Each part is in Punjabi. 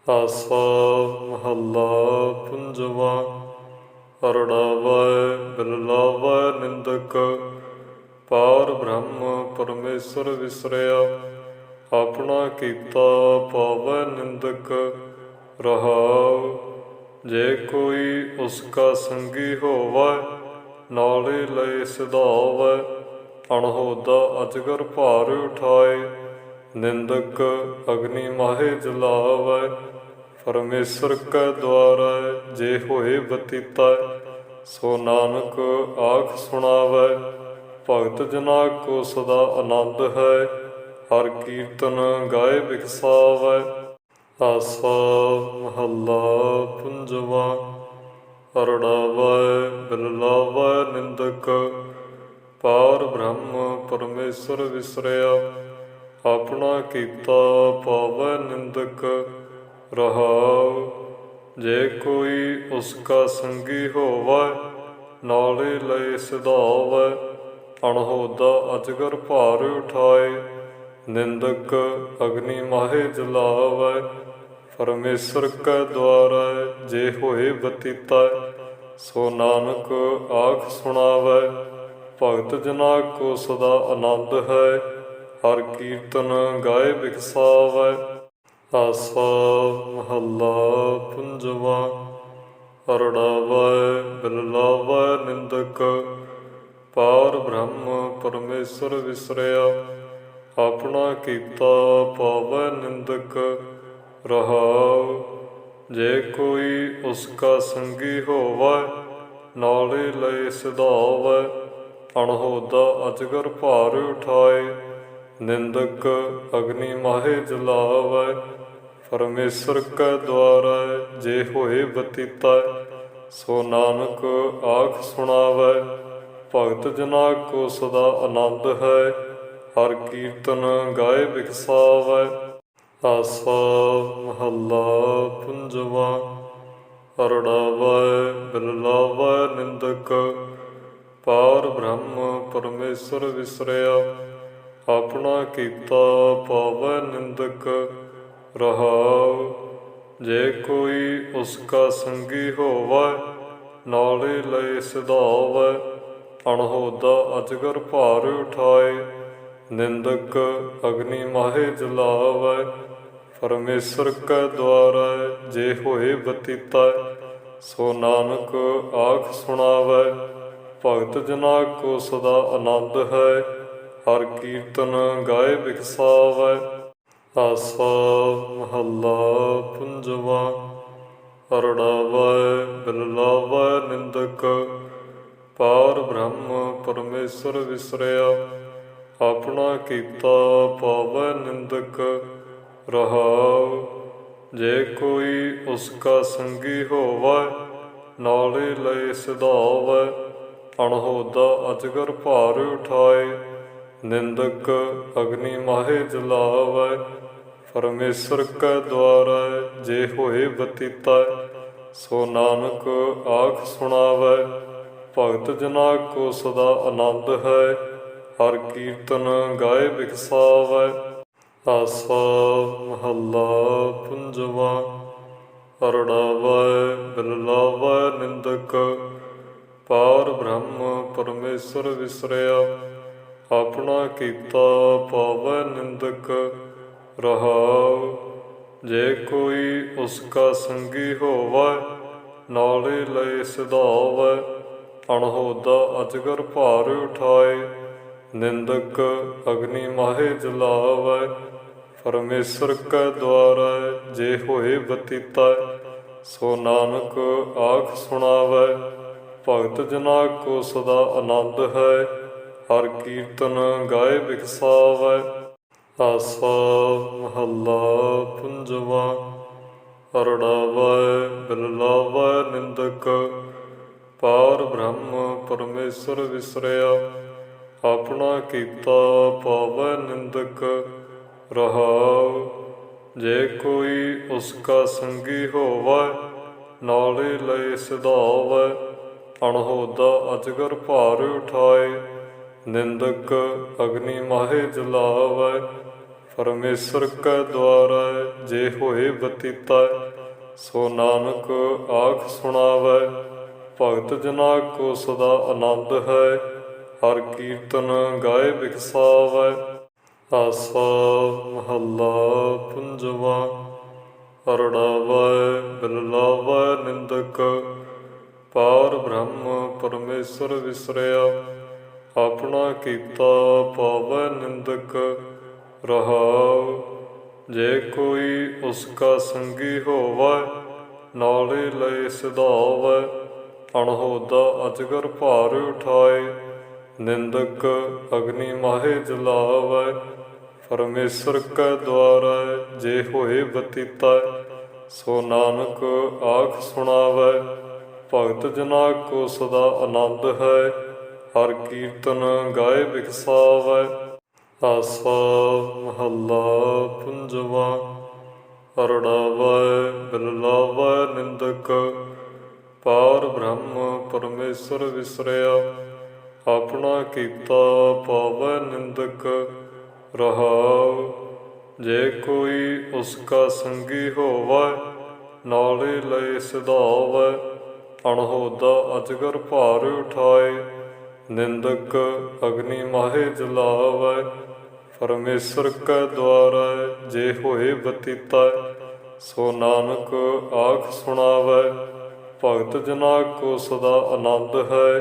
ਆਸਾ ਮਹੱਲਾ ਪੰਜਵਾਂ। ਅਰੜਾਵੈ ਬਿਰਲਾਵੈ ਨਿੰਦਕ, ਪਾਰ ਬ੍ਰਹਮ ਪਰਮੇਸ਼ਰ ਵਿਸਰਿਆ। ਆਪਣਾ ਕੀਤਾ ਪਾਵੈ ਨਿੰਦਕ, ਰਹਾਉ ਜੇ ਕੋਈ ਉਸਕਾ ਸੰਗੀ ਹੋਵੈ। ਨਾਲੇ ਲਏ ਸਿਧਾਵੈ, ਅਣਹੋਦਾ ਅਜਗਰ ਭਾਰ ਉਠਾਏ। ਨਿੰਦਕ ਅਗਨੀ ਮਾਹੇ ਜਲਾਵੈ, ਪਰਮੇਸ਼ਰ ਕੈ ਦੁਆਰੈ ਜੇ ਹੋਏ ਬਤੀਤੈ। ਸੋ ਨਾਨਕ ਆਖ ਸੁਣਾਵੈ, ਭਗਤ ਜਨਾ ਕੋ ਸਦਾ ਆਨੰਦ ਹੈ। ਹਰ ਕੀਰਤਨ ਗਾਏ ਬਿਖਸਾਵੈ। ਆਸਾ ਮਹੱਲਾ ਪੰਜਵਾਂ। ਅਰੜਾਵੈ ਬਿਰਲਾਵੈ ਨਿੰਦਕ, ਪਾਰ ਬ੍ਰਹਮ ਪਰਮੇਸ਼ਰ ਵਿਸਰਿਆ। ਆਪਣਾ ਕੀਤਾ ਪਾਵੈ ਨਿੰਦਕ, ਰਹਾਉ ਜੇ ਕੋਈ ਉਸਕਾ ਸੰਗੀ ਹੋਵੈ। ਨਾਲੇ ਲਏ ਸਿਧਾਵੈ, ਅਣਹੋਦਾ ਅਜਗਰ ਭਾਰ ਉਠਾਏ। ਨਿੰਦਕ ਅਗਨੀ ਮਾਹੇ ਜਲਾਵੈ, ਪਰਮੇਸ਼ਰ ਕੈ ਦੁਆਰੈ ਜੇ ਹੋਏ ਬਤੀਤੈ। ਸੋ ਨਾਨਕ ਆਖ ਸੁਣਾਵੈ, ਭਗਤ ਜਨਾ ਕੋ ਸਦਾ ਆਨੰਦ ਹੈ। ਹਰ ਕੀਰਤਨ ਗਾਏ ਬਿਖਸਾਵੈ। ਆਸਾ ਮਹੱਲਾ ਪੰਜਵਾਂ। ਅਰੜਾਵੈ ਬਿਰਲਾਵੈ ਨਿੰਦਕ, ਪਾਰ ਬ੍ਰਹਮ ਪਰਮੇਸ਼ਰ ਵਿਸਰਿਆ। ਆਪਣਾ ਕੀਤਾ ਪਾਵੈ ਨਿੰਦਕ, ਰਹਾਉ ਜੇ ਕੋਈ ਉਸਕਾ ਸੰਗੀ ਹੋਵੈ। ਨਾਲੇ ਲਏ ਸਿਧਾਵੈ, ਅਣਹੋਦਾ ਅਜਗਰ ਭਾਰ ਉਠਾਏ। ਨਿੰਦਕ ਅਗਨੀ ਮਾਹੇ ਜਲਾਵੈ, ਪਰਮੇਸ਼ਰ ਕੈ ਦੁਆਰੈ ਜੇ ਹੋਏ ਬਤੀਤੈ। ਸੋ ਨਾਨਕ ਆਖ ਸੁਣਾਵੈ, ਭਗਤ ਜਨਾ ਕੋ ਸਦਾ ਆਨੰਦ ਹੈ। ਹਰ ਕੀਰਤਨ ਗਾਏ ਬਿਖਸਾਵੈ। ਆਸਾ ਮਹੱਲਾ ਪੰਜਵਾਂ। ਅਰੜਾਵੈ ਬਿਰਲਾਵੈ ਨਿੰਦਕ, ਪਾਰ ਬ੍ਰਹਮ ਪਰਮੇਸ਼ਰ ਵਿਸਰਿਆ। ਆਪਣਾ ਕੀਤਾ ਪਾਵੈ ਨਿੰਦਕ, ਰਹਾਉ ਜੇ ਕੋਈ ਉਸਕਾ ਸੰਗੀ ਹੋਵੈ। ਨਾਲੇ ਲਏ ਸਿਧਾਵੈ, ਅਣਹੋਦਾ ਅਜਗਰ ਭਾਰ ਉਠਾਏ। ਨਿੰਦਕ ਅਗਨੀ ਮਾਹੇ ਜਲਾਵੈ, ਪਰਮੇਸ਼ਰ ਕੈ ਦੁਆਰੈ ਜੇ ਹੋਏ ਬਤੀਤੈ। ਸੋ ਨਾਨਕ ਆਖ ਸੁਣਾਵੈ, ਭਗਤ ਜਨਾ ਕੋ ਸਦਾ ਆਨੰਦ ਹੈ। ਹਰ ਕੀਰਤਨ ਗਾਏ ਬਿਖਸਾਵੈ। ਆਸਾ ਮਹੱਲਾ ਪੰਜਵਾਂ। ਅਰੜਾਵੈ ਬਿਰਲਾਵੈ ਨਿੰਦਕ, ਪਾਰ ਬ੍ਰਹਮ ਪਰਮੇਸ਼ਰ ਵਿਸਰਿਆ। ਆਪਣਾ ਕੀਤਾ ਪਾਵੈ ਨਿੰਦਕ, ਰਹਾਉ ਜੇ ਕੋਈ ਉਸਕਾ ਸੰਗੀ ਹੋਵੈ। ਨਾਲੇ ਲਏ ਸਿਧਾਵੈ, ਅਣਹੋਦਾ ਅਜਗਰ ਭਾਰ ਉਠਾਏ। ਨਿੰਦਕ ਅਗਨੀ ਮਾਹੇ ਜਲਾਵੈ, ਪਰਮੇਸ਼ਰ ਕੈ ਦੁਆਰੈ ਜੇ ਹੋਏ ਬਤੀਤੈ। ਸੋ ਨਾਨਕ ਆਖ ਸੁਣਾਵੈ, ਭਗਤ ਜਨਾ ਕੋ ਸਦਾ ਆਨੰਦ ਹੈ। ਹਰ ਕੀਰਤਨ ਗਾਏ ਬਿਖਸਾਵੈ। ਆਸਾ ਮਹੱਲਾ ਪੰਜਵਾਂ। ਅਰੜਾਵੈ ਬਿਰਲਾਵੈ ਨਿੰਦਕ, ਪਾਰ ਬ੍ਰਹਮ ਪਰਮੇਸ਼ਰ ਵਿਸਰਿਆ। ਆਪਣਾ ਕੀਤਾ ਪਾਵੈ ਨਿੰਦਕ, ਰਹਾਉ ਜੇ ਕੋਈ ਉਸਕਾ ਸੰਗੀ ਹੋਵੈ। ਨਾਲੇ ਲਏ ਸਿਧਾਵੈ, ਅਣਹੋਦਾ ਅਜਗਰ ਭਾਰ ਉਠਾਏ। ਨਿੰਦਕ ਅਗਨੀ ਮਾਹੇ ਜਲਾਵੈ, ਪਰਮੇਸ਼ਰ ਕੈ ਦੁਆਰੈ ਜੇ ਹੋਏ ਬਤੀਤੈ। ਸੋ ਨਾਨਕ ਆਖ ਸੁਣਾਵੈ, ਭਗਤ ਜਨਾ ਕੋ ਸਦਾ ਆਨੰਦ ਹੈ। ਹਰ ਕੀਰਤਨ ਗਾਏ ਬਿਖਸਾਵੈ। ਆਸਾ ਮਹੱਲਾ ਪੰਜਵਾਂ। ਅਰੜਾਵੈ ਬਿਰਲਾਵੈ ਨਿੰਦਕ, ਪਾਰ ਬ੍ਰਹਮ ਪਰਮੇਸ਼ਰ ਵਿਸਰਿਆ। ਆਪਣਾ ਕੀਤਾ ਪਾਵੈ ਨਿੰਦਕ, ਰਹਾਉ ਜੇ ਕੋਈ ਉਸਕਾ ਸੰਗੀ ਹੋਵੈ। ਨਾਲੇ ਲਏ ਸਿਧਾਵੈ, ਅਣਹੋਦਾ ਅਜਗਰ ਭਾਰ ਉਠਾਏ। ਨਿੰਦਕ ਅਗਨੀ ਮਾਹੇ ਜਲਾਵੈ, ਪਰਮੇਸ਼ਰ ਕੈ ਦੁਆਰੈ ਜੇ ਹੋਏ ਬਤੀਤੈ। ਸੋ ਨਾਨਕ ਆਖ ਸੁਣਾਵੈ ਭਗਤ ਜਨਾ ਕੋ ਸਦਾ ਆਨੰਦ ਹੈ। ਹਰ ਕੀਰਤਨ ਗਾਏ ਬਿਖਸਾਵੈ। ਆਸਾ ਮਹੱਲਾ ਪੰਜਵਾ। ਅਰੜਾਵੈ ਬਿਰਲਾਵੈ ਨਿੰਦਕ ਪਾਰ ਬ੍ਰਹਮ ਪਰਮੇਸ਼ਰ ਵਿਸਰਿਆ। ਆਪਣਾ ਕੀਤਾ ਪਾਵੈ ਨਿੰਦਕ ਰਹਾਉ। ਜੇ ਕੋਈ ਉਸਕਾ ਸੰਗੀ ਹੋਵੈ ਨਾਲੇ ਲਏ ਸਿਧਾਵੈ। ਅਣਹੋਦਾ ਅਜਗਰ ਭਾਰ ਉਠਾਏ ਨਿੰਦਕ ਅਗਨੀ ਮਾਹੇ ਜਲਾਵੈ। ਪਰਮੇਸ਼ਰ ਕੈ ਦੁਆਰੈ ਜੇ ਹੋਏ ਬਤੀਤੈ। ਸੋ ਨਾਨਕ ਆਖ ਸੁਣਾਵੈ ਭਗਤ ਜਨਾ ਕੋ ਸਦਾ ਆਨੰਦ ਹੈ। ਹਰ ਕੀਰਤਨ ਗਾਏ ਬਿਖਸਾਵੈ। ਆਸਾ ਮਹੱਲਾ ਪੰਜਵਾ। ਅਰੜਾਵੈ ਬਿਰਲਾਵੈ ਨਿੰਦਕ ਪਾਰ ਬ੍ਰਹਮ ਪਰਮੇਸ਼ਰ ਵਿਸਰਿਆ। ਆਪਣਾ ਕੀਤਾ ਪਾਵੈ ਨਿੰਦਕ ਰਹਾਉ। ਜੇ ਕੋਈ ਉਸਕਾ ਸੰਗੀ ਹੋਵੈ ਨਾਲੇ ਲਏ ਸਿਧਾਵੈ। ਅਣਹੋਦਾ ਅਜਗਰ ਭਾਰ ਉਠਾਏ ਨਿੰਦਕ ਅਗਨੀ ਮਾਹੇ ਜਲਾਵੈ। ਪਰਮੇਸ਼ਰ ਕੈ ਦੁਆਰੈ ਜੇ ਹੋਏ ਬਤੀਤੈ। ਸੋ ਨਾਨਕ ਆਖ ਸੁਣਾਵੈ ਭਗਤ ਜਨਾ ਕੋ ਸਦਾ ਆਨੰਦ ਹੈ।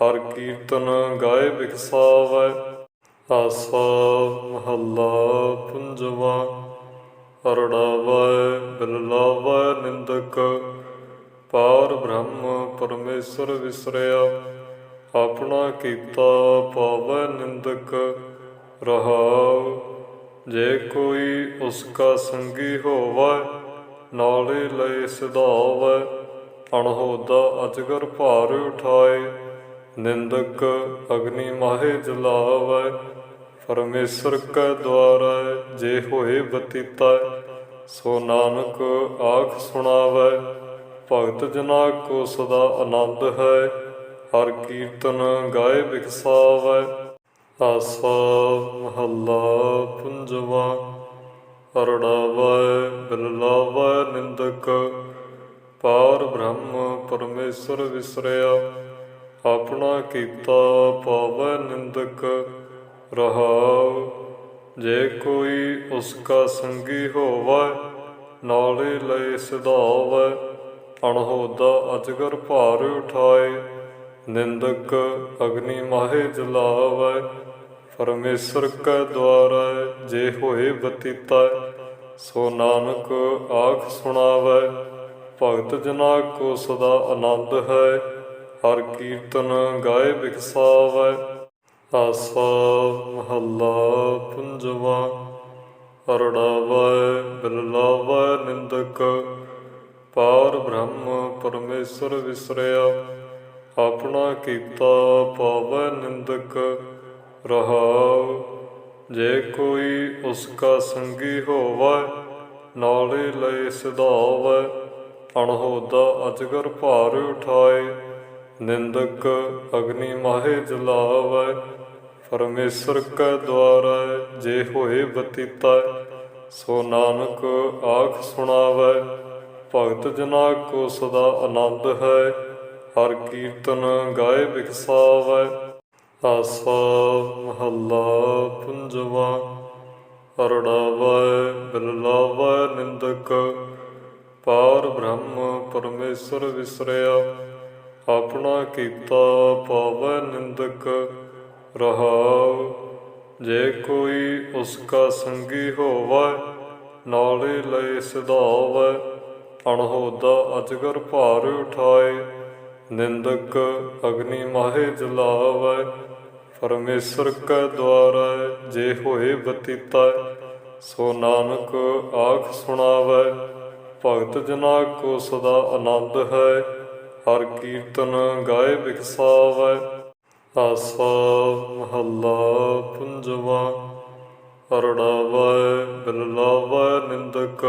ਹਰ ਕੀਰਤਨ ਗਾਏ ਬਿਖਸਾਵੈ। ਆਸਾ ਮਹੱਲਾ ਪੰਜਵਾ। ਅਰੜਾਵੈ ਬਿਰਲਾਵੈ ਨਿੰਦਕ ਪਾਰ ਬ੍ਰਹਮ ਪਰਮੇਸ਼ਰ ਵਿਸਰਿਆ। ਆਪਣਾ ਕੀਤਾ ਪਾਵੈ ਨਿੰਦਕ ਰਹਾਉ। ਜੇ ਕੋਈ ਉਸਕਾ ਸੰਗੀ ਹੋਵੈ ਨਾਲੇ ਲਏ ਸਿਧਾਵੈ। ਅਣਹੋਦਾ ਅਜਗਰ ਭਾਰ ਉਠਾਏ ਨਿੰਦਕ ਅਗਨੀ ਮਾਹੇ ਜਲਾਵੈ। ਪਰਮੇਸ਼ਰ ਕੈ ਦੁਆਰੈ ਜੇ ਹੋਏ ਬਤੀਤੈ। ਸੋ ਨਾਨਕ ਆਖ ਸੁਣਾਵੈ ਭਗਤ ਜਨਾ ਕੋ ਸਦਾ ਆਨੰਦ ਹੈ। ਹਰ ਕੀਰਤਨ ਗਾਏ ਬਿਖਸਾਵੈ। ਆਸਾ ਮਹੱਲਾ ਪੰਜਵਾ। ਅਰੜਾਵੈ ਬਿਰਲਾਵੈ ਨਿੰਦਕ ਪਾਰ ਬ੍ਰਹਮ ਪਰਮੇਸ਼ਰ ਵਿਸਰਿਆ। ਆਪਣਾ ਕੀਤਾ ਪਾਵੈ ਨਿੰਦਕ ਰਹਾਉ। ਜੇ ਕੋਈ ਉਸਕਾ ਸੰਗੀ ਹੋਵੈ ਨਾਲੇ ਲਏ ਸਿਧਾਵੈ। ਅਣਹੋਦਾ ਅਜਗਰ ਭਾਰ ਉਠਾਏ ਨਿੰਦਕ ਅਗਨੀ ਮਾਹੇ ਜਲਾਵੈ। ਪਰਮੇਸ਼ਰ ਕੈ ਦੁਆਰੈ ਜੇ ਹੋਏ ਬਤੀਤੈ। ਸੋ ਨਾਨਕ ਆਖ ਸੁਣਾਵੈ ਭਗਤ ਜਨਾ ਕੋ ਸਦਾ ਆਨੰਦ ਹੈ। ਹਰ ਕੀਰਤਨ ਗਾਏ ਬਿਖਸਾਵੈ। ਆਸਾ ਮਹੱਲਾ ਪੰਜਵਾ। ਅਰੜਾਵੈ ਬਿਰਲਾਵੈ ਨਿੰਦਕ ਪਾਰ ਬ੍ਰਹਮ ਪਰਮੇਸ਼ਰ ਵਿਸਰਿਆ। ਆਪਣਾ ਕੀਤਾ ਪਾਵੈ ਨਿੰਦਕ ਰਹਾਉ। ਜੇ ਕੋਈ ਉਸਕਾ ਸੰਗੀ ਹੋਵੈ ਨਾਲੇ ਲਏ ਸਿਧਾਵੈ। ਅਣਹੋਦਾ ਅਜਗਰ ਭਾਰ ਉਠਾਏ ਨਿੰਦਕ ਅਗਨੀ ਮਾਹੇ ਜਲਾਵੈ। ਪਰਮੇਸ਼ਰ ਕੈ ਦੁਆਰੈ ਜੇ ਹੋਏ ਬਤੀਤੈ। ਸੋ ਨਾਨਕ ਆਖ ਸੁਣਾਵੈ ਭਗਤ ਜਨਾ ਕੋ ਸਦਾ ਆਨੰਦ ਹੈ। ਹਰ ਕੀਰਤਨ ਗਾਏ ਬਿਖਸਾਵੈ। ਆਸਾ ਮਹੱਲਾ ਪੰਜਵਾ। ਅਰੜਾਵੈ ਬਿਰਲਾਵੈ ਨਿੰਦਕ ਪਾਰ ਬ੍ਰਹਮ ਪਰਮੇਸ਼ਰ ਵਿਸਰਿਆ। ਆਪਣਾ ਕੀਤਾ ਪਾਵੈ ਨਿੰਦਕ ਰਹਾਉ। ਜੇ ਕੋਈ ਉਸਕਾ ਸੰਗੀ ਹੋਵੈ ਨਾਲੇ ਲਏ ਸਿਧਾਵੈ। ਅਣਹੋਦਾ ਅਜਗਰ ਭਾਰ ਉਠਾਏ ਨਿੰਦਕ ਅਗਨੀ ਮਾਹੇ ਜਲਾਵੈ। ਪਰਮੇਸ਼ਰ ਕੈ ਦੁਆਰੈ ਜੇ ਹੋਏ ਬਤੀਤੈ। ਸੋ ਨਾਨਕ ਆਖ ਸੁਣਾਵੈ ਭਗਤ ਜਨਾ ਕੋ ਸਦਾ ਆਨੰਦ ਹੈ। ਹਰ ਕੀਰਤਨ ਗਾਏ ਬਿਖਸਾਵੈ। ਆਸਾ ਮਹੱਲਾ ਪੰਜਵਾ। ਅਰੜਾਵੈ ਬਿਰਲਾਵੈ ਨਿੰਦਕ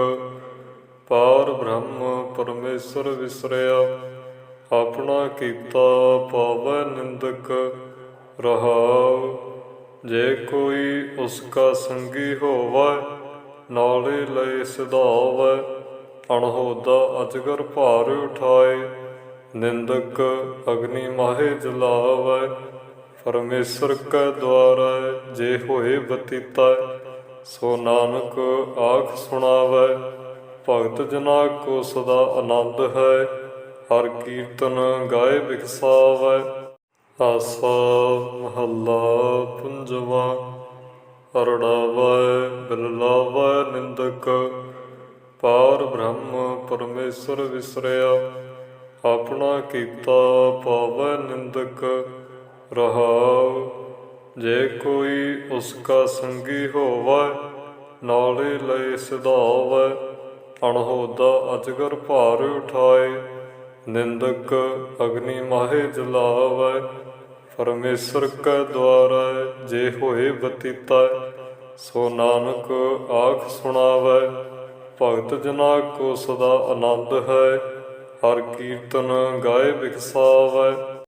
ਪਾਰ ਬ੍ਰਹਮ ਪਰਮੇਸ਼ਰ ਵਿਸਰਿਆ। ਆਪਣਾ ਕੀਤਾ ਪਾਵੈ ਨਿੰਦਕ ਰਹਾਉ। ਜੇ ਕੋਈ ਉਸਕਾ ਸੰਗੀ ਹੋਵੈ, ਨਾਲੇ ਲਏ ਸਿਧਾਵੈ। ਅਣਹੋਦਾ ਅਜਗਰ ਭਾਰ ਉਠਾਏ, ਨਿੰਦਕ ਅਗਨੀ ਮਾਹੇ ਜਲਾਵੈ। ਪਰਮੇਸ਼ਰ ਕੈ ਦੁਆਰੈ ਜੇ ਹੋਏ ਬਤੀਤੈ, ਸੋ ਨਾਨਕ ਆਖ ਸੁਣਾਵੈ। ਭਗਤ ਜਨਾ ਕੋ ਸਦਾ ਆਨੰਦ ਹੈ, ਹਰ ਕੀਰਤਨ ਗਾਏ ਬਿਖਸਾਵੈ। ਆਸਾ ਮਹੱਲਾ ਪੰਜਵਾ। ਅਰੜਾਵੈ ਬਿਰਲਾਵੈ ਨਿੰਦਕ, ਪਾਰ ਬ੍ਰਹਮ ਪਰਮੇਸ਼ਰ ਵਿਸਰਿਆ। ਆਪਣਾ ਕੀਤਾ ਪਾਵੈ ਨਿੰਦਕ, ਰਹਾਉ। ਜੇ ਕੋਈ ਉਸਕਾ ਸੰਗੀ ਹੋਵੈ, ਨਾਲੇ ਲਏ ਸਿਧਾਵੈ। ਅਣਹੋਦਾ ਅਜਗਰ ਭਾਰ ਉਠਾਏ, ਨਿੰਦਕ ਅਗਨੀ ਮਾਹੇ ਜਲਾਵੈ। ਪਰਮੇਸ਼ਰ ਕੈ ਦੁਆਰੈ ਜੇ ਹੋਏ ਬਤੀਤੈ, ਸੋ ਨਾਨਕ ਆਖ ਸੁਣਾਵੈ। ਭਗਤ ਜਨਾ ਕੋ ਸਦਾ ਆਨੰਦ ਹੈ, ਹਰ ਕੀਰਤਨ ਗਾਏ ਬਿਖਸਾਵੈ।